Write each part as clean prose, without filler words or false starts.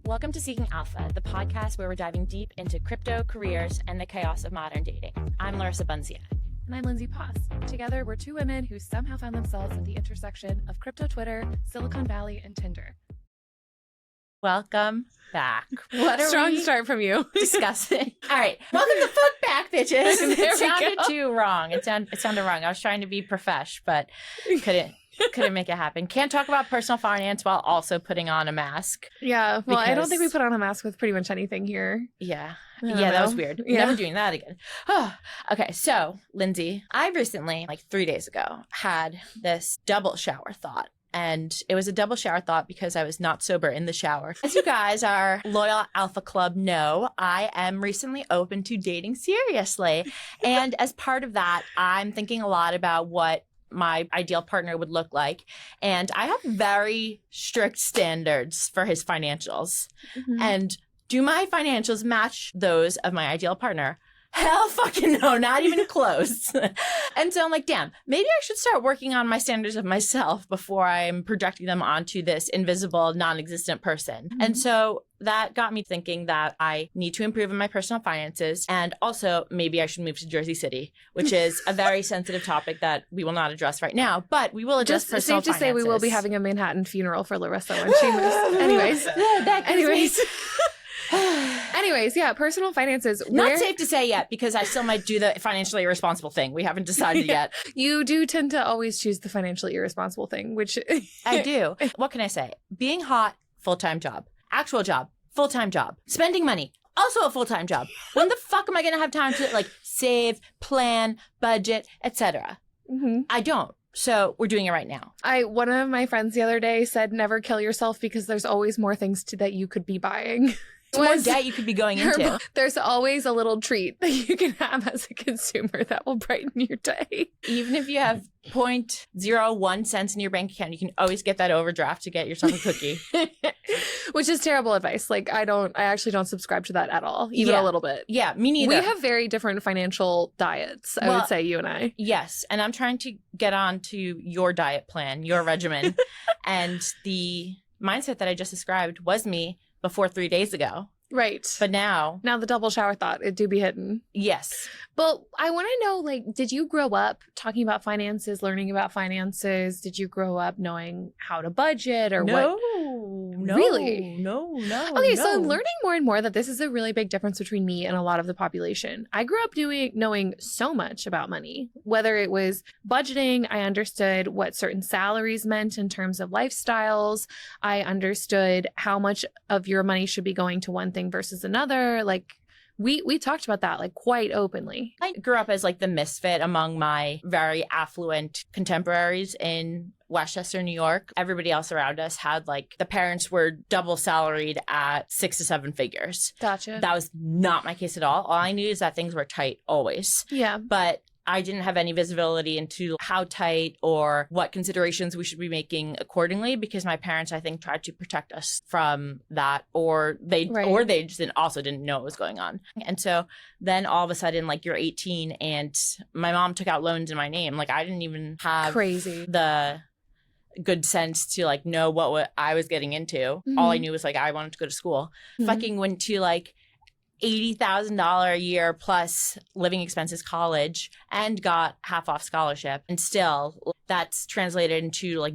Welcome to Seeking Alpha, the podcast where we're diving deep into crypto, careers, and the chaos of modern dating. I'm Larissa. And I'm Lindsay. Together, we're two women who somehow found themselves at the intersection of crypto Twitter, Silicon Valley, and Tinder. Welcome back. What are Strong we start from you. discussing? All right. Welcome the fuck back, bitches. It sounded too wrong. It sounded wrong. I was trying to be profesh, but couldn't make it happen. Can't talk about personal finance while also putting on a mask. Yeah. Well, I don't think we put on a mask with pretty much anything here. Yeah. Yeah, that was weird. Yeah. Never doing that again. Okay, so Lindsay, I recently, like 3 days ago, had this double shower thought. And it was a double shower thought because I was not sober in the shower. As you guys, our loyal Alpha Club, know, I am recently open to dating seriously. And as part of that, I'm thinking a lot about what my ideal partner would look like. And I have very strict standards for his financials. Mm-hmm. And do my financials match those of my ideal partner? Hell fucking no, not even close. And so I'm like, damn, maybe I should start working on my standards of myself before I'm projecting them onto this invisible, non-existent person. Mm-hmm. And so that got me thinking that I need to improve in my personal finances. And also maybe I should move to Jersey City, which is a very sensitive topic that we will not address right now, but we will address personal finances. Just safe to say we will be having a Manhattan funeral for Larissa when she moves. Anyways, yeah, personal finances. Not safe to say yet because I still might do the financially irresponsible thing. We haven't decided yet. You do tend to always choose the financially irresponsible thing, which I do. What can I say? Being hot, full-time job. Actual job, full-time job. Spending money, also a full-time job. When the fuck am I going to have time to save, plan, budget, etc.? Mm-hmm. I don't. So we're doing it right now. One of my friends the other day said, never kill yourself because there's always more things that you could be buying. More debt you could be going into. There's always a little treat that you can have as a consumer that will brighten your day. Even if you have 0.01 cents in your bank account, you can always get that overdraft to get yourself a cookie. Which is terrible advice. I actually don't subscribe to that at all, even a little bit. Yeah, me neither. We have very different financial diets, I would say, you and I. Yes, and I'm trying to get on to your diet plan, your regimen. And the mindset that I just described was me before 3 days ago. Right. But now the double shower thought, it do be hidden. Yes. But I want to know, did you grow up talking about finances, learning about finances? Did you grow up knowing how to budget or what? No. Really? No. Okay, so I'm learning more and more that this is a really big difference between me and a lot of the population. I grew up knowing so much about money, whether it was budgeting. I understood what certain salaries meant in terms of lifestyles. I understood how much of your money should be going to one thing versus another. We talked about that quite openly. I grew up as the misfit among my very affluent contemporaries in Westchester, New York. Everybody else around us had the parents were double salaried at 6 to 7 figures. Gotcha. That was not my case at all. All I knew is that things were tight always. Yeah. But I didn't have any visibility into how tight or what considerations we should be making accordingly because my parents, I think, tried to protect us from that or they just didn't know what was going on. And so then all of a sudden, you're 18 and my mom took out loans in my name. I didn't even have the good sense to know what I was getting into. Mm-hmm. All I knew was I wanted to go to school. Mm-hmm. Fucking went to $80,000 a year plus living expenses college and got half off scholarship. And still that's translated into over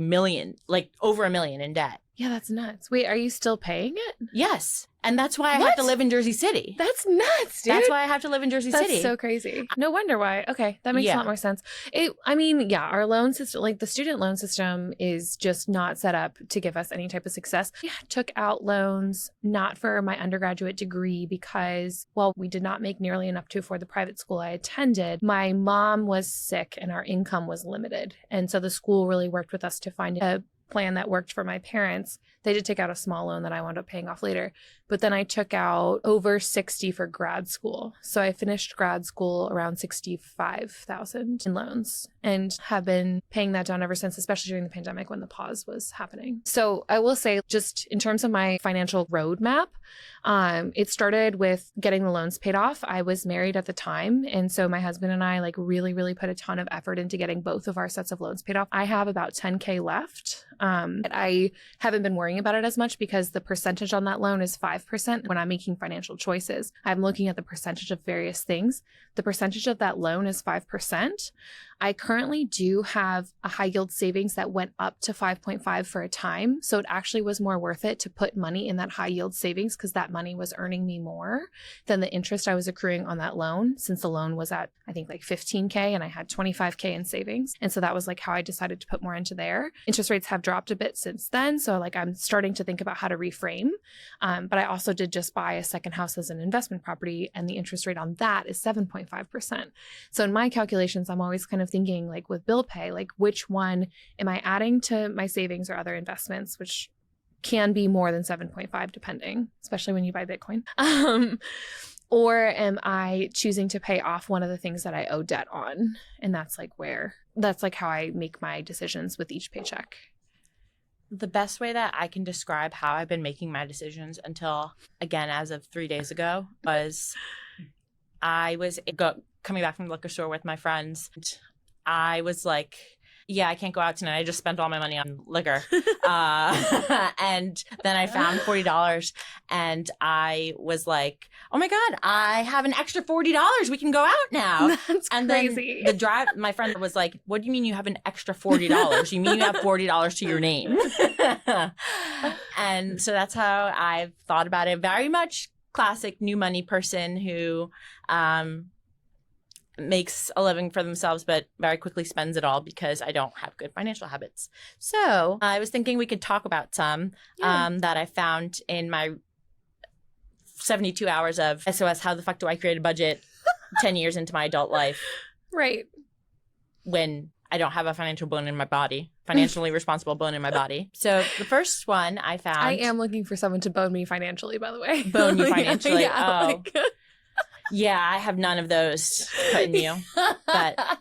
$1 million in debt. Yeah, that's nuts. Wait, are you still paying it? Yes. And that's why I have to live in Jersey City. That's nuts, dude. That's why I have to live in Jersey City. That's so crazy. No wonder why. Okay, that makes a lot more sense. Our loan system, the student loan system is just not set up to give us any type of success. I took out loans not for my undergraduate degree because, we did not make nearly enough to afford the private school I attended. My mom was sick and our income was limited. And so the school really worked with us to find a plan that worked for my parents. They did take out a small loan that I wound up paying off later. But then I took out over 60 for grad school. So I finished grad school around 65,000 in loans and have been paying that down ever since, especially during the pandemic when the pause was happening. So I will say, just in terms of my financial roadmap, it started with getting the loans paid off. I was married at the time. And so my husband and I really, really put a ton of effort into getting both of our sets of loans paid off. I have about $10K left. I haven't been worrying about it as much because the percentage on that loan is 5%. When I'm making financial choices, I'm looking at the percentage of various things. The percentage of that loan is 5%. I currently do have a high yield savings that went up to 5.5 for a time. So it actually was more worth it to put money in that high yield savings because that money was earning me more than the interest I was accruing on that loan, since the loan was at, I think, like 15K and I had 25K in savings. And so that was like how I decided to put more into there. Interest rates have dropped a bit since then. So like I'm starting to think about how to reframe. But I also did just buy a second house as an investment property, and the interest rate on that is 7.5%. So in my calculations, I'm always kind of thinking like with bill pay, like which one am I adding to my savings or other investments, which can be more than 7.5 depending, especially when you buy Bitcoin. Or am I choosing to pay off one of the things that I owe debt on? And that's like how I make my decisions with each paycheck. The best way that I can describe how I've been making my decisions until, again, as of 3 days ago, was I was coming back from the liquor store with my friends. I was like, yeah, I can't go out tonight. I just spent all my money on liquor. And then I found $40 and I was like, oh my God, I have an extra $40. We can go out now. That's and crazy. Then my friend was like, what do you mean you have an extra $40? You mean you have $40 to your name? And so that's how I've thought about it. Very much classic new money person who makes a living for themselves, but very quickly spends it all because I don't have good financial habits. So I was thinking we could talk about some that I found in my 72 hours of SOS, how the fuck do I create a budget 10 years into my adult life? Right. When I don't have a financial bone in my body, financially responsible bone in my body. So the first one I found. I am looking for someone to bone me financially, by the way. Bone you financially? Yeah, oh. Yeah, I have none of those put in you. But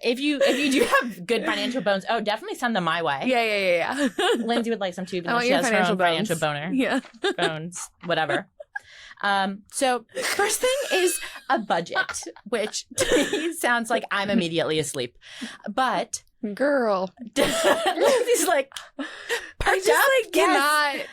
if you do have good financial bones, definitely send them my way. Yeah. Lindsay would like some too, even I though want she your has her own financial boner. Yeah. Bones, whatever. So first thing is a budget, which to me sounds like I'm immediately asleep. But girl, Lindsay's like, I just like cannot.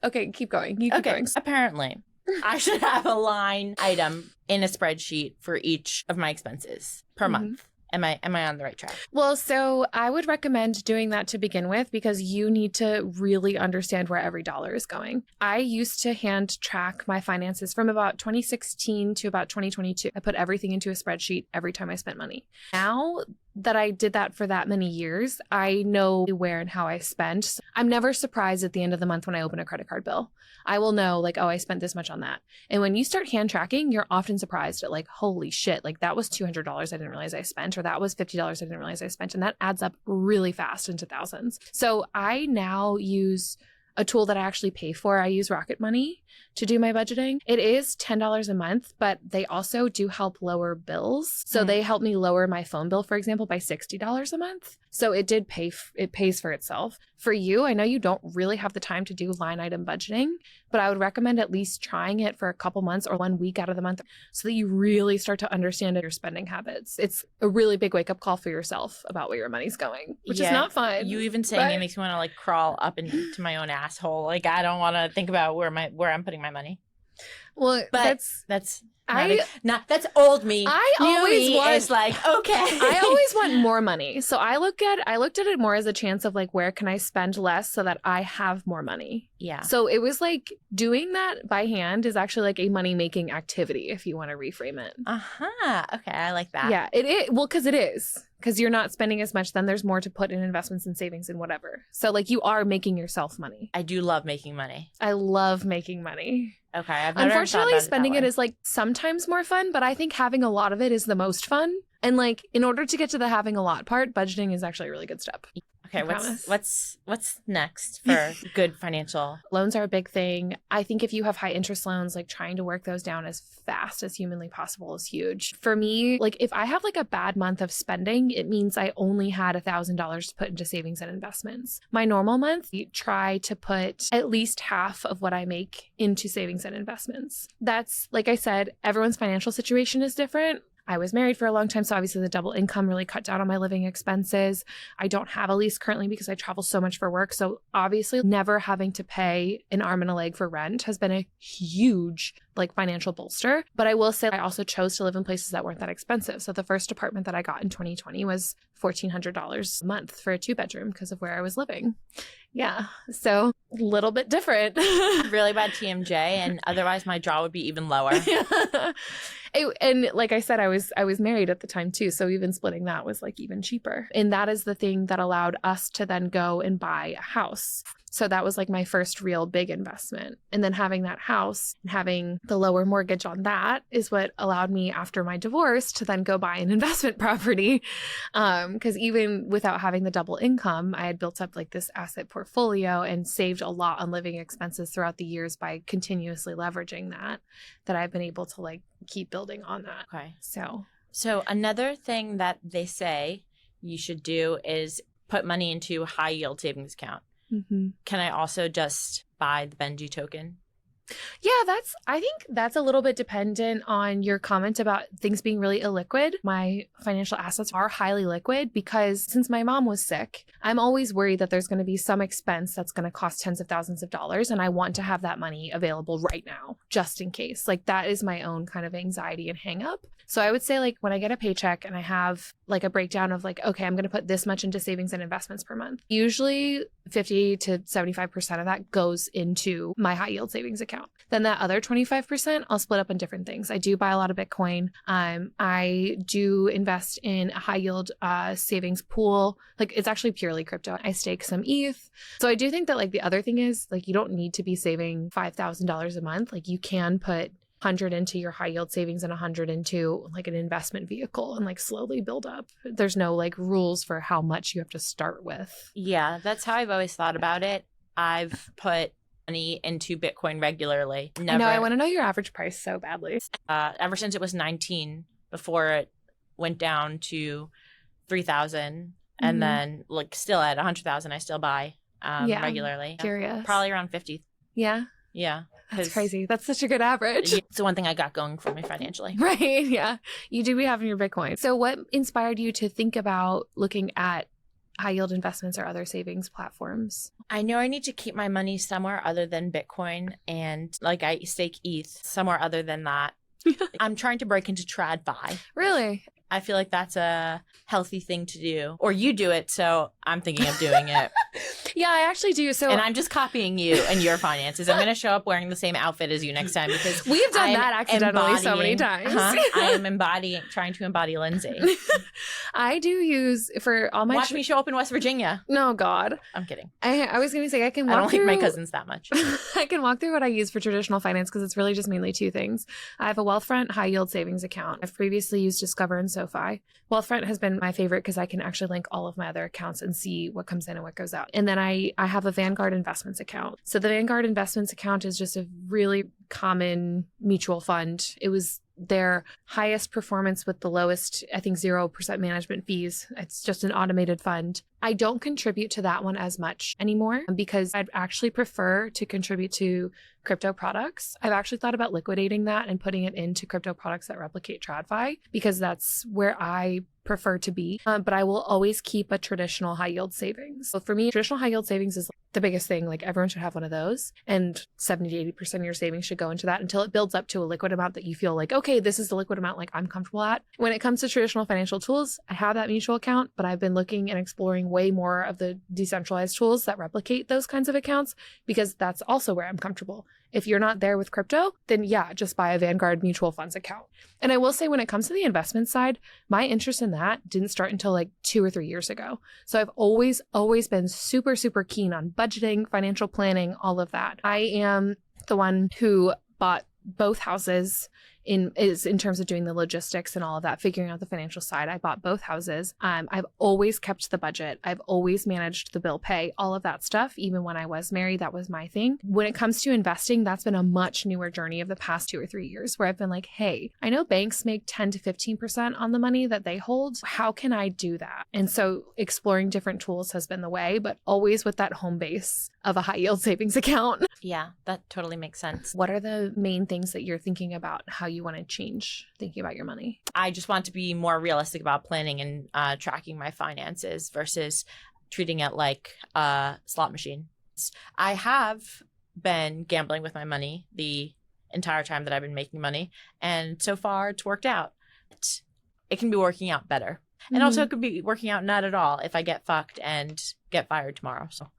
Okay, keep going. You keep going. Apparently, I should have a line item in a spreadsheet for each of my expenses per month. Am I on the right track? Well, so I would recommend doing that to begin with because you need to really understand where every dollar is going. I used to hand track my finances from about 2016 to about 2022. I put everything into a spreadsheet every time I spent money. Now that I did that for that many years, I know where and how I spent. I'm never surprised at the end of the month when I open a credit card bill. I will know like, oh, I spent this much on that. And when you start hand tracking, you're often surprised at like, holy shit, like that was $200 I didn't realize I spent, or that was $50 I didn't realize I spent. And that adds up really fast into thousands. So I now use a tool that I actually pay for. I use Rocket Money to do my budgeting. It is $10 a month, but they also do help lower bills. So they help me lower my phone bill, for example, by $60 a month. So it pays for itself. For you, I know you don't really have the time to do line item budgeting, but I would recommend at least trying it for a couple months or 1 week out of the month so that you really start to understand your spending habits. It's a really big wake up call for yourself about where your money's going, which is not fun. You even saying it makes me want to like crawl up into my own asshole. Like I don't want to think about where I'm putting my money. Well, but that's old me. I always is like, okay. I always want more money. So I looked at it more as a chance of like, where can I spend less so that I have more money? Yeah. So it was like doing that by hand is actually like a money making activity if you want to reframe it. Okay. I like that. Yeah. Because it is. Because you're not spending as much, then there's more to put in investments and savings and whatever. So like you are making yourself money. I do love making money. I love making money. Okay. I've never Unfortunately, spending it is like sometimes more fun, but I think having a lot of it is the most fun. And like in order to get to the having a lot part, budgeting is actually a really good step. Okay, what's next for good financial? Loans are a big thing. I think if you have high interest loans, like trying to work those down as fast as humanly possible is huge. For me, like if I have like a bad month of spending, it means I only had $1,000 to put into savings and investments. My normal month, you try to put at least half of what I make into savings and investments. That's, like I said, everyone's financial situation is different. I was married for a long time, so obviously the double income really cut down on my living expenses. I don't have a lease currently because I travel so much for work. So obviously never having to pay an arm and a leg for rent has been a huge financial bolster. But I will say I also chose to live in places that weren't that expensive. So the first apartment that I got in 2020 was $1,400 a month for a 2-bedroom because of where I was living. Yeah. So a little bit different. Really bad TMJ, and otherwise my jaw would be even lower. And like I said, I was married at the time too. So even splitting that was even cheaper. And that is the thing that allowed us to then go and buy a house. So that was my first real big investment. And then having that house and having the lower mortgage on that is what allowed me after my divorce to then go buy an investment property. Because even without having the double income, I had built up this asset portfolio and saved a lot on living expenses throughout the years by continuously leveraging that I've been able to keep building on that. Okay. So another thing that they say you should do is put money into a high yield savings account. Mm-hmm. Can I also just buy the Benji token? Yeah, I think that's a little bit dependent on your comment about things being really illiquid. My financial assets are highly liquid because since my mom was sick, I'm always worried that there's going to be some expense that's going to cost tens of thousands of dollars. And I want to have that money available right now, just in case. That is my own kind of anxiety and hang up. So I would say when I get a paycheck and I have a breakdown of okay, I'm going to put this much into savings and investments per month. Usually 50 to 75% of that goes into my high yield savings account. Then that other 25% I'll split up in different things. I do buy a lot of Bitcoin. I do invest in a high yield savings pool. It's actually purely crypto. I stake some ETH. So I do think that the other thing is you don't need to be saving $5,000 a month. You can put 100 into your high yield savings and 100 into an investment vehicle and slowly build up. There's no rules for how much you have to start with. Yeah, that's how I've always thought about it. I've put money into Bitcoin regularly. Never. No, I want to know your average price so badly. Ever since it was 19, before it went down to 3,000, and then still at 100,000, I still buy regularly. Curious. Probably around 50. Yeah. Yeah. That's crazy. That's such a good average. It's the one thing I got going for me financially. Right. Yeah. You do be having your Bitcoin. So what inspired you to think about looking at high yield investments or other savings platforms? I know I need to keep my money somewhere other than Bitcoin, and I stake ETH somewhere other than that. I'm trying to break into TradFi. Really? I feel like that's a healthy thing to do. Or you do it, so I'm thinking of doing it. Yeah, I actually do. And I'm just copying you and your finances. I'm going to show up wearing the same outfit as you next time because we've done that accidentally so many times. I am trying to embody Lindsay. I do use for all my. Watch me show up in West Virginia. No, God. I'm kidding. I was going to say I don't like my cousins that much. I can walk through what I use for traditional finance because it's really just mainly two things. I have a Wealthfront high yield savings account. I've previously used Discover and SoFi. Wealthfront has been my favorite because I can actually link all of my other accounts and see what comes in and what goes out. And then I have a Vanguard investments account. So the Vanguard investments account is just a really common mutual fund. It was their highest performance with the lowest, I think, 0% management fees. It's just an automated fund. I don't contribute to that one as much anymore because I'd actually prefer to contribute to crypto products. I've actually thought about liquidating that and putting it into crypto products that replicate TradFi because that's where I prefer to be. But I will always keep a traditional high yield savings. So for me, traditional high yield savings is the biggest thing. Everyone should have one of those. And 70 to 80% of your savings should go into that until it builds up to a liquid amount that you feel okay, this is the liquid amount I'm comfortable at. When it comes to traditional financial tools, I have that mutual account, but I've been looking and exploring way more of the decentralized tools that replicate those kinds of accounts because that's also where I'm comfortable. If you're not there with crypto, then yeah, just buy a Vanguard mutual funds account. And I will say when it comes to the investment side, my interest in that didn't start until 2 or 3 years ago. So I've always been super, super keen on budgeting, financial planning, all of that. I am the one who bought both houses in terms of doing the logistics and all of that, figuring out the financial side. I bought both houses. I've always kept the budget. I've always managed the bill pay, all of that stuff. Even when I was married, that was my thing. When it comes to investing, that's been a much newer journey of the past 2 or 3 years where I've been hey, I know banks make 10 to 15% on the money that they hold. How can I do that? And so exploring different tools has been the way, but always with that home base of a high yield savings account. Yeah, that totally makes sense. What are the main things that you're thinking about how you want to change thinking about your money? I just want to be more realistic about planning and tracking my finances versus treating it like a slot machine. I have been gambling with my money the entire time that I've been making money, and so far it's worked out. It can be working out better. And also it could be working out not at all if I get fucked and get fired tomorrow. So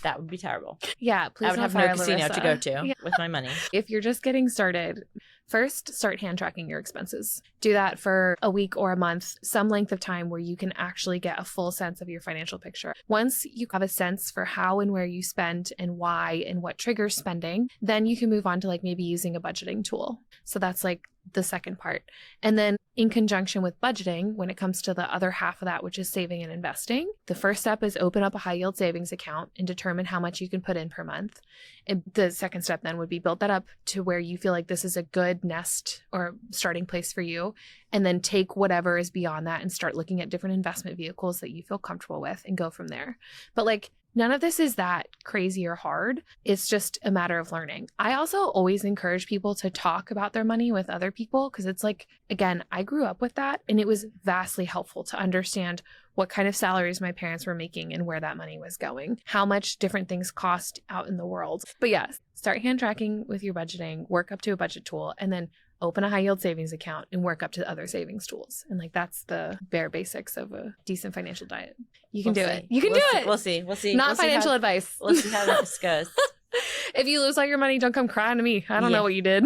that would be terrible. Yeah, please I would have no casino to go to with my money. If you're just getting started, first start hand tracking your expenses. Do that for a week or a month, some length of time where you can actually get a full sense of your financial picture. Once you have a sense for how and where you spend and why and what triggers spending, then you can move on to like maybe using a budgeting tool. So that's like the second part. And then in conjunction with budgeting, when it comes to the other half of that, which is saving and investing, the first step is open up a high yield savings account and determine how much you can put in per month. And the second step then would be build that up to where you feel like this is a good nest or starting place for you. And then take whatever is beyond that and start looking at different investment vehicles that you feel comfortable with and go from there. But like, none of this is that crazy or hard. It's just a matter of learning. I also always encourage people to talk about their money with other people because it's like, again, I grew up with that and it was vastly helpful to understand what kind of salaries my parents were making and where that money was going, how much different things cost out in the world. But yes, start hand tracking with your budgeting, work up to a budget tool, and then open a high yield savings account and work up to other savings tools. And like, that's the bare basics of a decent financial diet. You can do it. You can do it. We'll see. Not financial advice. We'll see how this goes. If you lose all your money, don't come crying to me. I don't know what you did.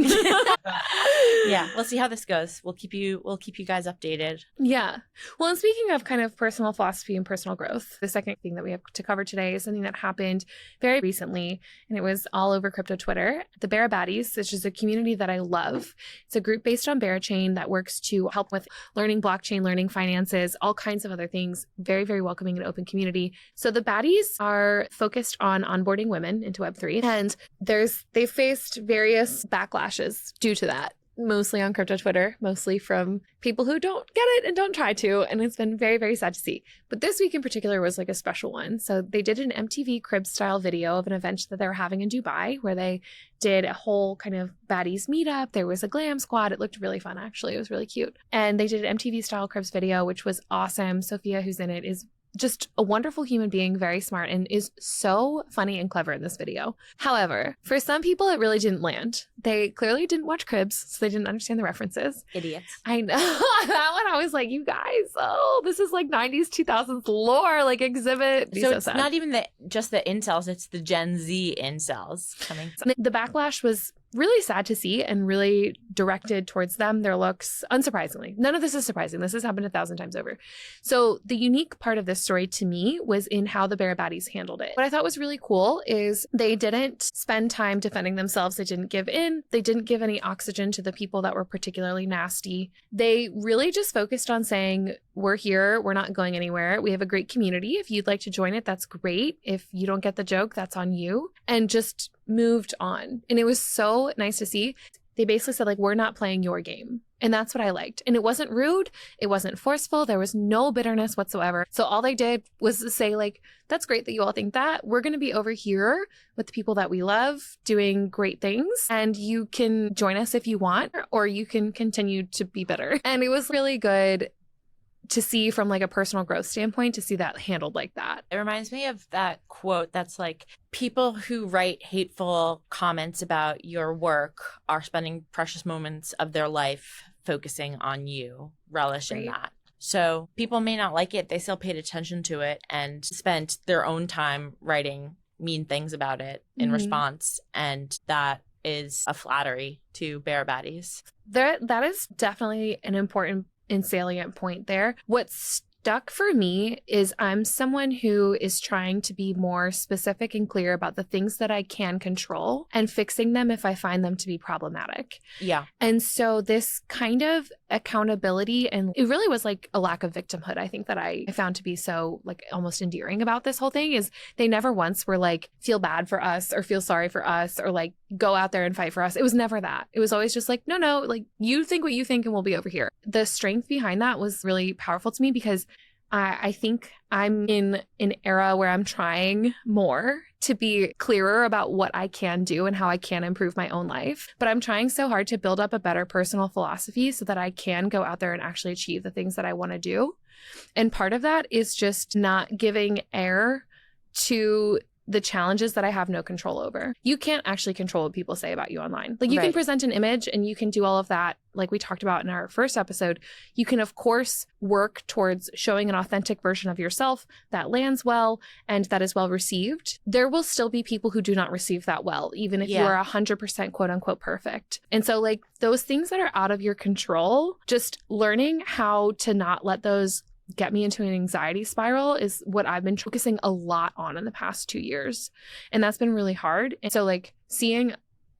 Yeah, we'll see how this goes. We'll keep you guys updated. Yeah. Well, and speaking of kind of personal philosophy and personal growth, the second thing that we have to cover today is something that happened very recently, and it was all over crypto Twitter. The Bear Baddies, which is a community that I love. It's a group based on Barachain that works to help with learning blockchain, learning finances, all kinds of other things. Very, very welcoming and open community. So the Baddies are focused on onboarding women into Web3, and they've faced various backlashes due to that. Mostly on crypto Twitter, mostly from people who don't get it and don't try to. And it's been very, very sad to see. But this week in particular was like a special one. So they did an MTV Cribs style video of an event that they were having in Dubai where they did a whole kind of baddies meetup. There was a glam squad. It looked really fun, actually. It was really cute. And they did an MTV style Cribs video, which was awesome. Sophia, who's in it, is just a wonderful human being, very smart, and is so funny and clever in this video. However, for some people, it really didn't land. They clearly didn't watch Cribs, so they didn't understand the references. Idiots. I know. That one, I was like, you guys, this is like 90s, 2000s lore, like exhibit. So it's not even just the incels, it's the Gen Z incels coming. The backlash was really sad to see and really directed towards them, their looks, unsurprisingly. None of this is surprising. This has happened 1,000 times over. So the unique part of this story to me was in how the Bear Baddies handled it. What I thought was really cool is they didn't spend time defending themselves. They didn't give in. They didn't give any oxygen to the people that were particularly nasty. They really just focused on saying, we're here. We're not going anywhere. We have a great community. If you'd like to join it, that's great. If you don't get the joke, that's on you. And just moved on. And it was so nice to see. They basically said, like, we're not playing your game. And that's what I liked. And it wasn't rude. It wasn't forceful. There was no bitterness whatsoever. So all they did was to say, like, that's great that you all think that. We're going to be over here with the people that we love doing great things. And you can join us if you want, or you can continue to be bitter. And it was really good to see from like a personal growth standpoint, to see that handled like that. It reminds me of that quote that's like, people who write hateful comments about your work are spending precious moments of their life focusing on you, relish in that. So people may not like it. They still paid attention to it and spent their own time writing mean things about it in response. And that is a flattery to Bear Baddies. That is definitely an important and salient point there. What stuck for me is I'm someone who is trying to be more specific and clear about the things that I can control and fixing them if I find them to be problematic. Yeah. And so this kind of accountability, and it really was like a lack of victimhood, I think, that I found to be so like almost endearing about this whole thing, is they never once were like, feel bad for us or feel sorry for us or like go out there and fight for us. It was never that. It was always just like, no, like you think what you think and we'll be over here. The strength behind that was really powerful to me, because I think I'm in an era where I'm trying more to be clearer about what I can do and how I can improve my own life. But I'm trying so hard to build up a better personal philosophy so that I can go out there and actually achieve the things that I want to do. And part of that is just not giving air to the challenges that I have no control over. You can't actually control what people say about you online. Like you can present an image and you can do all of that. Like we talked about in our first episode, you can of course work towards showing an authentic version of yourself that lands well and that is well received. There will still be people who do not receive that well, even if you are 100% quote unquote perfect. And so like those things that are out of your control, just learning how to not let those get me into an anxiety spiral is what I've been focusing a lot on in the past 2 years. And that's been really hard. And so like seeing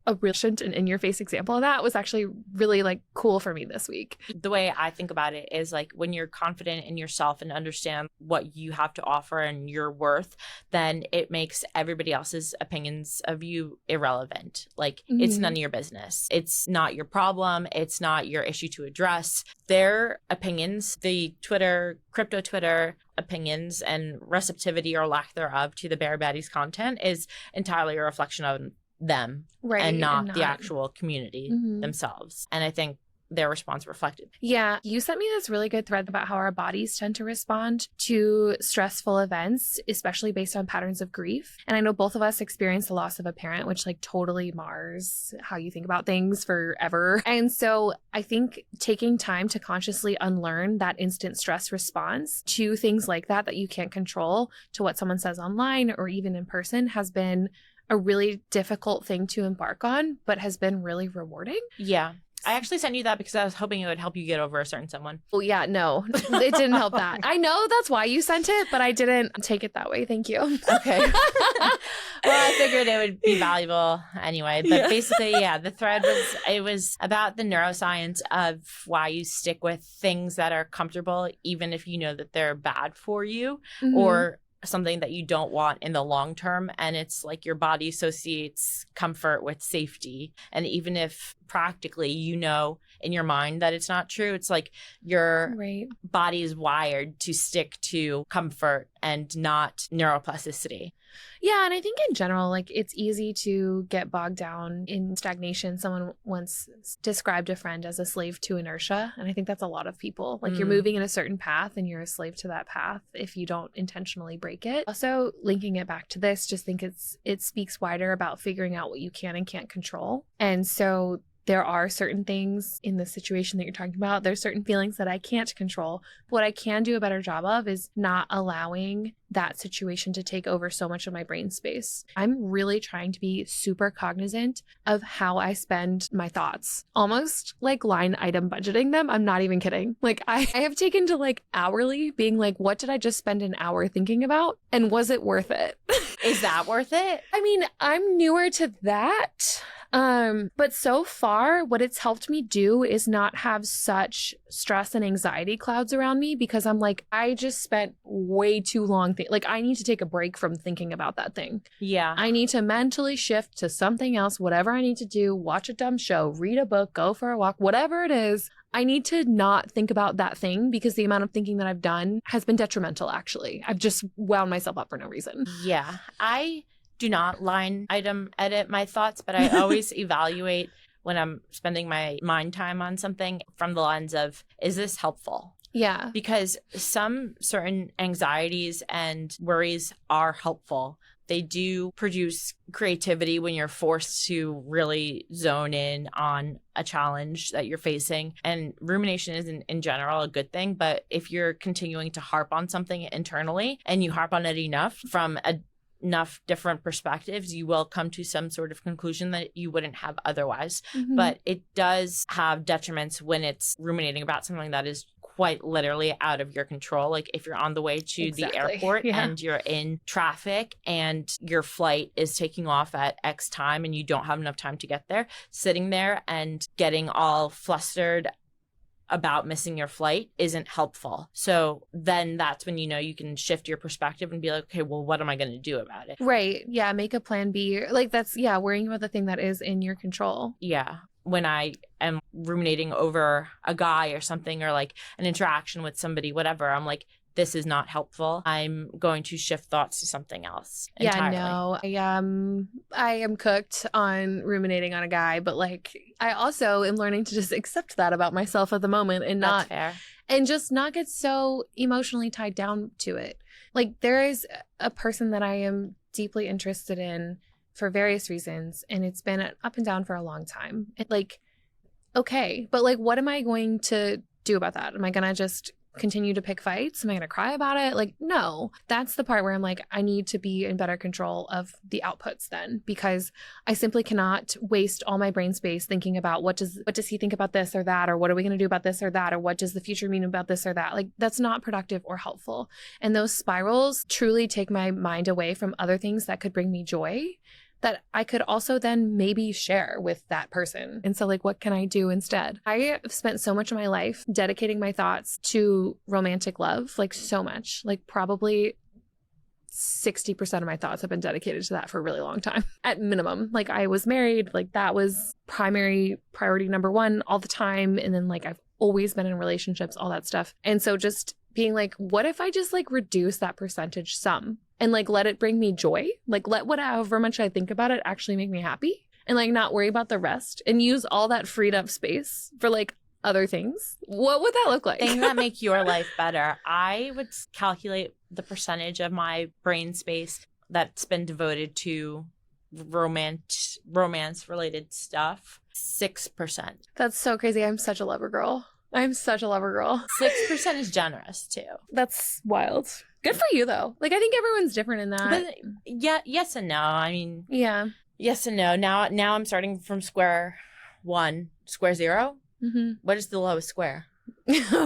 a recent and in-your-face example of that was actually really like cool for me this week. The way I think about it is like when you're confident in yourself and understand what you have to offer and your worth, then it makes everybody else's opinions of you irrelevant. Like it's none of your business. It's not your problem. It's not your issue to address. Their opinions, the crypto Twitter opinions and receptivity or lack thereof to the Bear Baddies content is entirely a reflection of them and not the actual community themselves. And I think their response reflected. Yeah. You sent me this really good thread about how our bodies tend to respond to stressful events, especially based on patterns of grief. And I know both of us experienced the loss of a parent, which like totally mars how you think about things forever. And so I think taking time to consciously unlearn that instant stress response to things like that you can't control, to what someone says online or even in person, has been a really difficult thing to embark on, but has been really rewarding. Yeah. I actually sent you that because I was hoping it would help you get over a certain someone. Oh, yeah. No, it didn't help that. I know that's why you sent it, but I didn't take it that way. Thank you. Okay. Well, I figured it would be valuable anyway. But basically, the thread was about the neuroscience of why you stick with things that are comfortable, even if you know that they're bad for you or something that you don't want in the long term. And it's like your body associates comfort with safety. And even if practically you know in your mind that it's not true, it's like your body is wired to stick to comfort and not neuroplasticity. Yeah, and I think in general, like it's easy to get bogged down in stagnation. Someone once described a friend as a slave to inertia, and I think that's a lot of people. Like you're moving in a certain path and you're a slave to that path if you don't intentionally break it. Also, linking it back to this, just think it speaks wider about figuring out what you can and can't control. And so there are certain things in the situation that you're talking about. There's certain feelings that I can't control. But what I can do a better job of is not allowing that situation to take over so much of my brain space. I'm really trying to be super cognizant of how I spend my thoughts, almost like line item budgeting them. I'm not even kidding. Like I have taken to like hourly being like, what did I just spend an hour thinking about? And was it worth it? Is that worth it? I mean, I'm newer to that. But so far, what it's helped me do is not have such stress and anxiety clouds around me, because I'm like, I just spent way too long. Like I need to take a break from thinking about that thing. Yeah. I need to mentally shift to something else, whatever I need to do, watch a dumb show, read a book, go for a walk, whatever it is. I need to not think about that thing, because the amount of thinking that I've done has been detrimental, actually. I've just wound myself up for no reason. Yeah. I do not line item edit my thoughts, but I always evaluate when I'm spending my mind time on something from the lens of, is this helpful? Yeah. Because some certain anxieties and worries are helpful. They do produce creativity when you're forced to really zone in on a challenge that you're facing. And rumination isn't in general a good thing, but if you're continuing to harp on something internally and you harp on it enough from enough different perspectives, you will come to some sort of conclusion that you wouldn't have otherwise. But it does have detriments when it's ruminating about something that is quite literally out of your control. Like if you're on the way to the airport and you're in traffic and your flight is taking off at X time and you don't have enough time to get there, sitting there and getting all flustered about missing your flight isn't helpful. So then that's when you know you can shift your perspective and be like, okay, well, what am I going to do about it? Right. Yeah. Make a plan B. Like that's, worrying about the thing that is in your control. Yeah. When I am ruminating over a guy or something, or like an interaction with somebody, whatever, I'm like, this is not helpful, I'm going to shift thoughts to something else entirely. Yeah, no, I am cooked on ruminating on a guy, but like I also am learning to just accept that about myself at the moment and That's fair. And just not get so emotionally tied down to it. Like there is a person that I am deeply interested in for various reasons, and it's been up and down for a long time. Like, okay, but like what am I going to do about that? Am I going to just continue to pick fights? Am I going to cry about it? Like, no. That's the part where I'm like, I need to be in better control of the outputs then, because I simply cannot waste all my brain space thinking about what does he think about this or that, or what are we going to do about this or that, or what does the future mean about this or that? Like, that's not productive or helpful. And those spirals truly take my mind away from other things that could bring me joy, that I could also then maybe share with that person. And so like, what can I do instead? I have spent so much of my life dedicating my thoughts to romantic love, like so much, like probably 60% of my thoughts have been dedicated to that for a really long time at minimum. Like I was married, like that was priority number one all the time. And then like I've always been in relationships, all that stuff. And so just being like, what if I just like reduce that percentage some and like let it bring me joy? Like let however much I think about it actually make me happy, and like not worry about the rest and use all that freed up space for like other things. What would that look like? Things that make your life better. I would calculate the percentage of my brain space that's been devoted to romance related stuff. 6%. That's so crazy. I'm such a lover girl. 6% is generous too. That's wild. Good for you though. Like I think everyone's different in that. But yeah, yes and no. I mean, yeah, yes and no. Now I'm starting from square zero. Mm-hmm. What is the lowest square?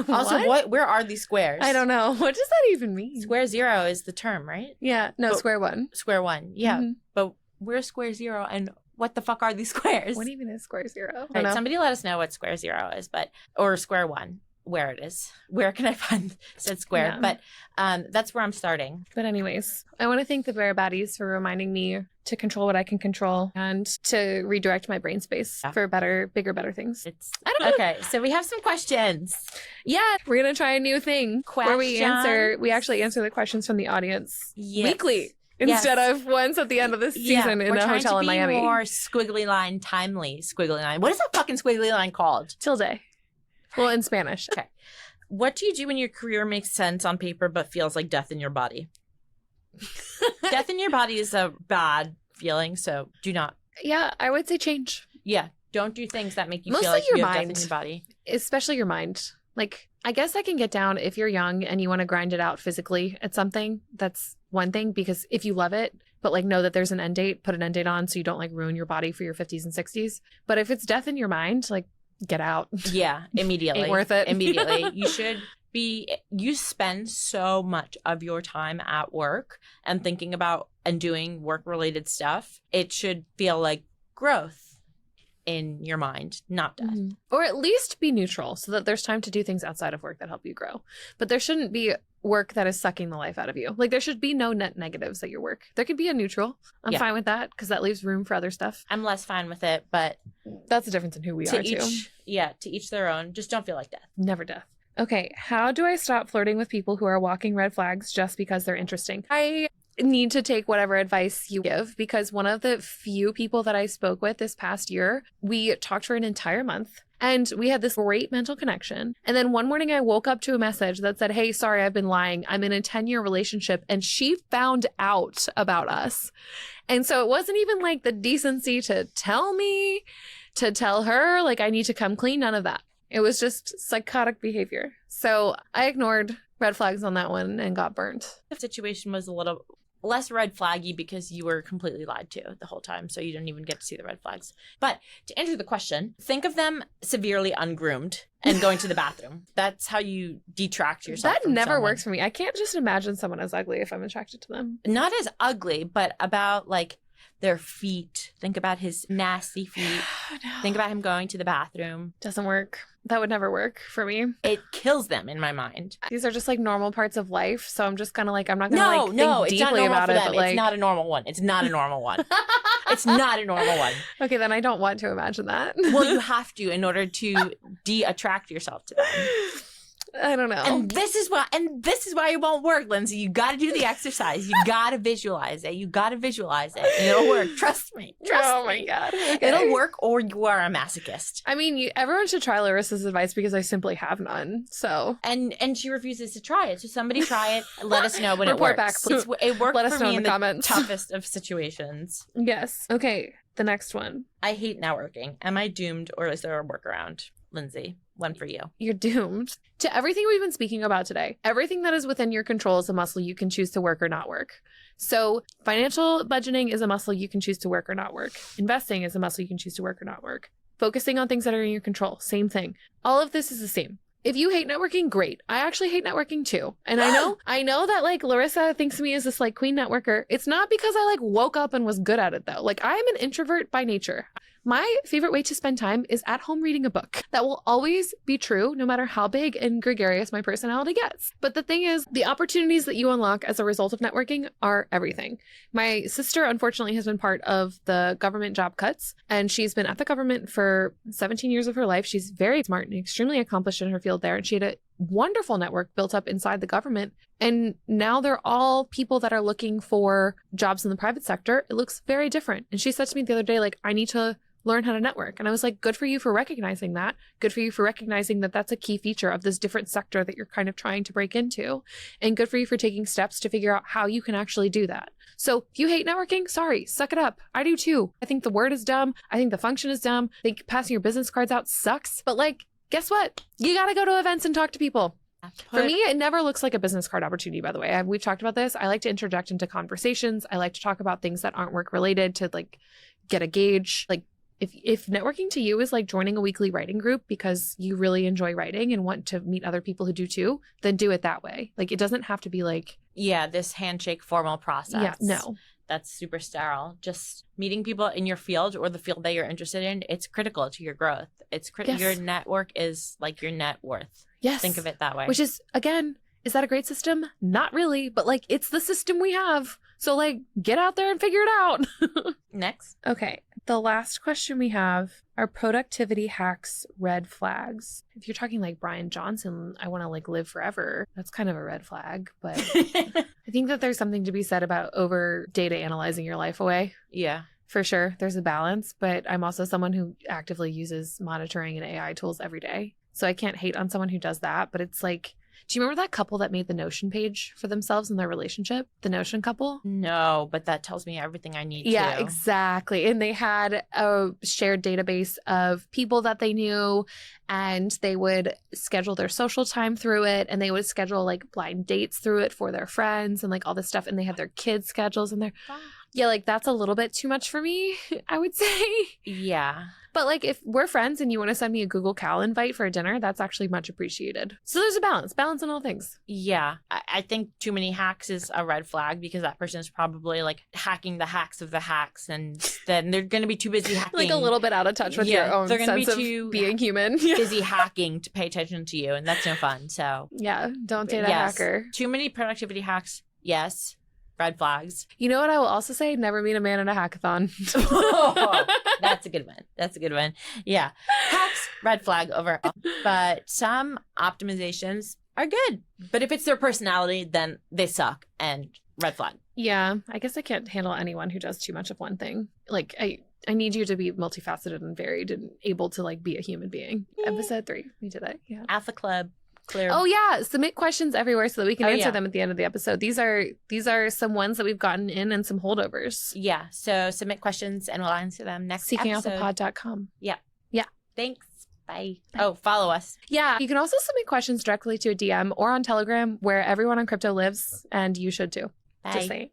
Also, where are these squares? I don't know. What does that even mean? Square zero is the term, right? Yeah. No, square one. Square one. Yeah. Mm-hmm. But we're square zero, and what the fuck are these squares? What even is square zero? Right, somebody let us know what square zero is, or square one, where it is. Where can I find said square? Yeah. But that's where I'm starting. But anyways, I want to thank the Bear Baddies for reminding me to control what I can control and to redirect my brain space for bigger, better things. I don't know. Okay, so we have some questions. Yeah, we're going to try a new thing where we actually answer the questions from the audience weekly. Instead of once at the end of the season in a hotel in Miami. More squiggly line, timely squiggly line. What is that fucking squiggly line called? Tilde. Well, in Spanish. Okay. What do you do when your career makes sense on paper but feels like death in your body? Death in your body is a bad feeling, so do not. Yeah, I would say change. Yeah, don't do things that make you Mostly feel like your you have mind, death in your body. Especially your mind. Like, I guess I can get down if you're young and you want to grind it out physically at something. That's one thing, because if you love it, but like know that there's an end date, put an end date on so you don't like ruin your body for your 50s and 60s. But if it's death in your mind, like get out. Yeah, immediately. Ain't worth it. Immediately. You spend so much of your time at work and thinking about and doing work-related stuff. It should feel like growth in your mind, not death. Mm-hmm. Or at least be neutral so that there's time to do things outside of work that help you grow. But there shouldn't be work that is sucking the life out of you. Like there should be no net negatives at your work. There could be a neutral. I'm fine with that because that leaves room for other stuff. I'm less fine with it, but that's the difference in who we are too. Yeah, to each their own. Just don't feel like death. Never death. Okay, how do I stop flirting with people who are walking red flags just because they're interesting? I need to take whatever advice you give, because one of the few people that I spoke with this past year, we talked for an entire month and we had this great mental connection. And then one morning I woke up to a message that said, "Hey, sorry, I've been lying. I'm in a 10-year relationship." And she found out about us. And so it wasn't even like the decency to tell me, to tell her, like I need to come clean. None of that. It was just psychotic behavior. So I ignored red flags on that one and got burnt. The situation was a little less red flaggy because you were completely lied to the whole time, so you didn't even get to see the red flags. But to answer the question, think of them severely ungroomed and going to the bathroom. That's how you detract yourself. That never works for me. I can't just imagine someone as ugly if I'm attracted to them. Not as ugly, but about like their feet. Think about his nasty feet. No. Think about him going to the bathroom. Doesn't work. That would never work for me. It kills them in my mind. These are just like normal parts of life. So I'm just kind of like, I'm not going to think deeply about it. But like... It's not a normal one. It's not a normal one. It's not a normal one. Okay, then I don't want to imagine that. Well, you have to in order to de-attract yourself to them. I don't know. And this is why it won't work, Lindsay. You got to do the exercise. You got to visualize it. And it'll work. Trust me. Oh my God. Okay. It'll work, or you are a masochist. I mean, everyone should try Larissa's advice because I simply have none. So and she refuses to try it. So somebody try it. And let us know when it works. Report back, please. It worked let us for know me in the comments. Toughest of situations. Yes. Okay. The next one. I hate networking. Am I doomed, or is there a workaround? Lindsay, one for you. You're doomed. To everything we've been speaking about today, everything that is within your control is a muscle you can choose to work or not work. So financial budgeting is a muscle you can choose to work or not work. Investing is a muscle you can choose to work or not work. Focusing on things that are in your control, same thing. All of this is the same. If you hate networking, great. I actually hate networking too. And I know that like Larissa thinks of me as this like queen networker. It's not because I like woke up and was good at it though. Like I am an introvert by nature. My favorite way to spend time is at home reading a book. That will always be true, no matter how big and gregarious my personality gets. But the thing is, the opportunities that you unlock as a result of networking are everything. My sister, unfortunately, has been part of the government job cuts, and she's been at the government for 17 years of her life. She's very smart and extremely accomplished in her field there, and she had a wonderful network built up inside the government. And now they're all people that are looking for jobs in the private sector. It looks very different. And she said to me the other day, like, I need to learn how to network. And I was like, good for you for recognizing that. Good for you for recognizing that that's a key feature of this different sector that you're kind of trying to break into. And good for you for taking steps to figure out how you can actually do that. So if you hate networking, sorry, suck it up. I do too. I think the word is dumb. I think the function is dumb. I think passing your business cards out sucks. But like, guess what? You got to go to events and talk to people. For me, it never looks like a business card opportunity, by the way. We've talked about this. I like to interject into conversations. I like to talk about things that aren't work related to like get a gauge. Like if networking to you is like joining a weekly writing group because you really enjoy writing and want to meet other people who do too, then do it that way. Like it doesn't have to be like, yeah, this handshake formal process. Yeah, no. That's super sterile. Just meeting people in your field or the field that you're interested in, it's critical to your growth. It's Yes. Your network is like your net worth. Yes. Think of it that way. Which is, again, is that a great system? Not really, but like it's the system we have. So like get out there and figure it out. Next. Okay. The last question we have are productivity hacks, red flags. If you're talking like Brian Johnson, I want to like live forever. That's kind of a red flag, but I think that there's something to be said about over data analyzing your life away. Yeah. For sure. There's a balance, but I'm also someone who actively uses monitoring and AI tools every day. So I can't hate on someone who does that, but it's like, do you remember that couple that made the Notion page for themselves in their relationship? The Notion couple? No, but that tells me everything I need to. Yeah, exactly. And they had a shared database of people that they knew, and they would schedule their social time through it, and they would schedule like blind dates through it for their friends and like all this stuff. And they had their kids' schedules in there. Yeah, like that's a little bit too much for me, I would say. Yeah. But like if we're friends and you want to send me a Google Cal invite for a dinner, that's actually much appreciated. So there's a balance in all things. Yeah. I think too many hacks is a red flag because that person is probably like hacking the hacks of the hacks, and then they're going to be too busy hacking. Like a little bit out of touch with your own sense of being human. Busy hacking to pay attention to you, and that's no fun. So yeah, don't date a hacker. Too many productivity hacks. Yes. Red flags. You know what I will also say? Never meet a man in a hackathon. Oh, that's a good one. Yeah. Hacks, red flag overall. But some optimizations are good. But if it's their personality, then they suck and red flag. Yeah. I guess I can't handle anyone who does too much of one thing. Like I need you to be multifaceted and varied and able to like be a human being. Yeah. Episode 3. We did it. Yeah. Alpha Club. Clear. Oh yeah, submit questions everywhere so that we can answer them at the end of the episode. These are some ones that we've gotten in and some holdovers. Yeah, so submit questions and we'll answer them next episode. SeekingAlphaPod.com. Yeah. Thanks. Bye. Bye. Oh, follow us. Yeah, you can also submit questions directly to a DM or on Telegram, where everyone on crypto lives, and you should too. Bye. Just saying.